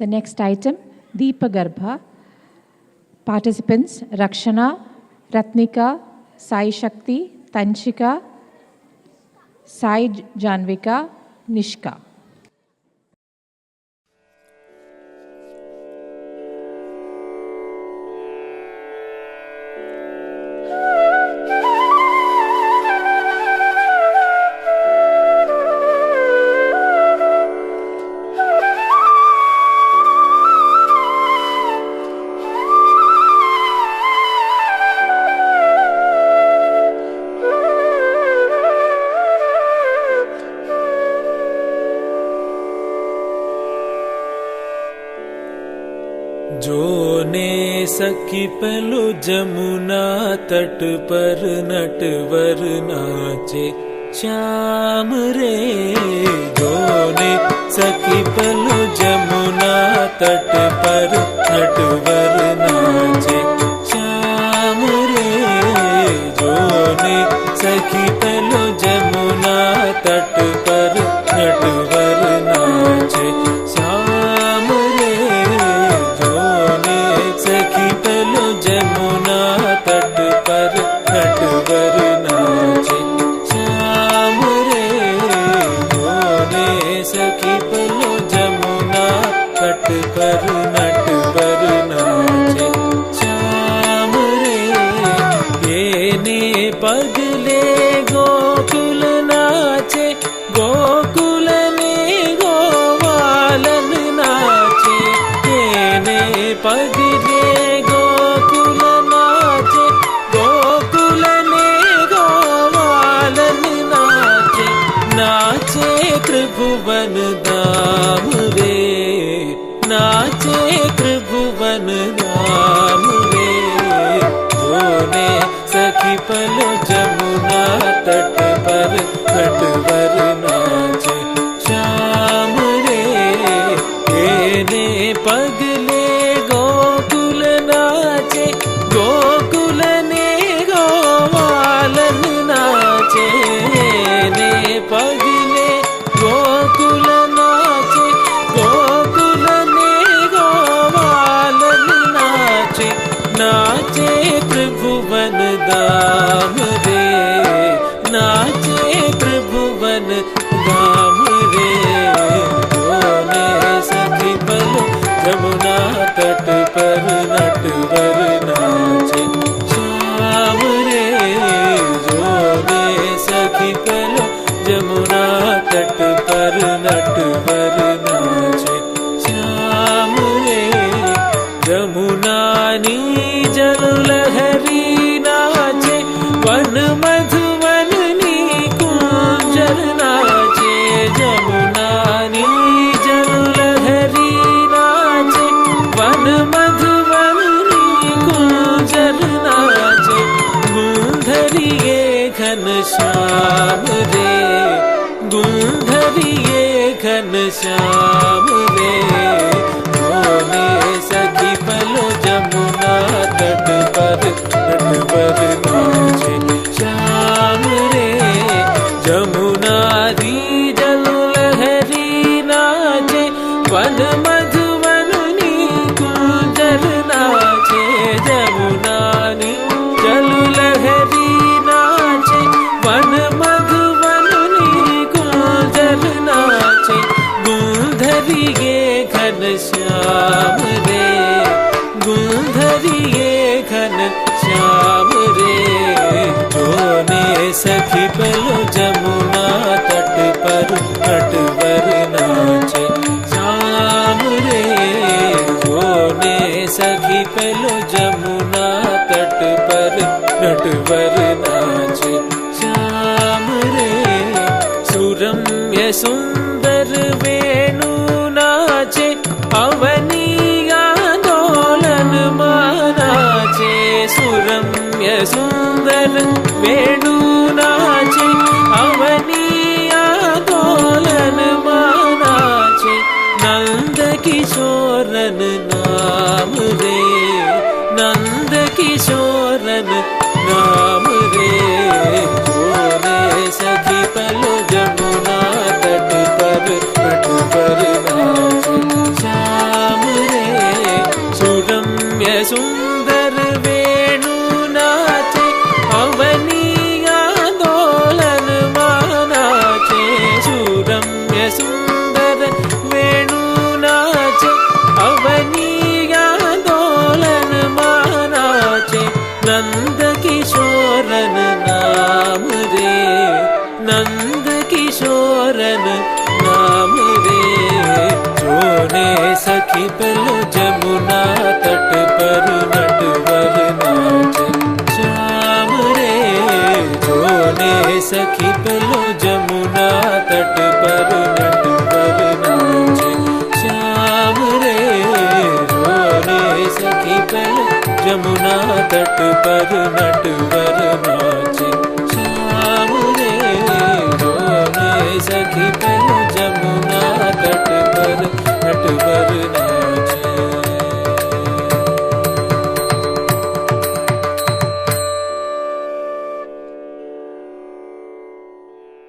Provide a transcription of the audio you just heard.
The next item, Deepa Garbha. Participants, Rakshana, Ratnika, Sai Shakti, Tanchika, Sai Janvika, Nishka. जोने सखी पलो जमुना तट पर नटवर नाचे श्याम रे। जोने सखी पलो जमुना तट पर नटवर नाचे श्याम रे। जोने सखी पलो जमुना तट पर नटवर नाचे श्याम रे। सखी पलो जमुना तट पर नटवर नाचे श्याम रे। जोने सखी पलो जमुना तट पर नटवर नाचे श्याम रे। येने पगले गोकुल नाचे, गोकुल में गोवालन नाचे। येने पगले त्रिभुवन धाम रे, नाचे त्रिभुवन धाम रे। जोने सखी पलो जमुना तट पर नटवर नाचे श्याम रे। येने पगले गोकुल नाचे, गोकुल ने गोवालन नाचे। येने पगले गोकुल नाचे, गोकुल ने गोवालन नाचे। नाचे त्रिभुवन धाम रे, नाचे त्रिभुवन धाम रे। जोने सखी पलो जमुना तट पर नटवर नाचे श्याम रे। जोने सखी पलो जमुना तट पर नटवर नाचे श्याम रे। जमुना नी जल लहरी नाचे, वन मधुवन नी कुंजर नाचे। जमुना नी जल लहरी नाचे, वन मधुवन नी कुंजर नाचे। गुंधरिये घन श्याम रे, गुंधरिये घन श्याम रे। जोने सखी पलो जमुना तट पर नटवर नाचे श्याम रे। जमुना री जल लहरी नाचे, वन मधुवन नी कुंजर नाचे। जमुना नी जल लहरी नाचे, वन मधुवन नी कुंजर नाचे। गुंधरिये घन श्याम रे, गुंधरिये घन श्याम रे। जोने सखी पलो जमुना तट पर नटवर नाचे श्याम रे। जोने सखी पलो जमुना तट पर नटवर नाचे श्याम रे। सुरम्य सुंदर वेणु नाचे, अवनी आंदोलन नाचे। सुरम्य सुंदर वेणु नाचे, अवनी आंदोलन नाचे। नंद किशोरन नाम रे, नंद किशोरन नाम रे। जोने सखी पलो जमुना तट पर नटवर नाचे श्याम सखी पहलो जमुना तट पर नटवर नाचे श्याम रे जोने सखी पहलो जमुना तट पर नटवर नाचे श्याम रे जोने सखी पहलो जमुना तट पर नटवर नाचे श्याम रे जोने सखी पहलो जमुना तट पर नटवर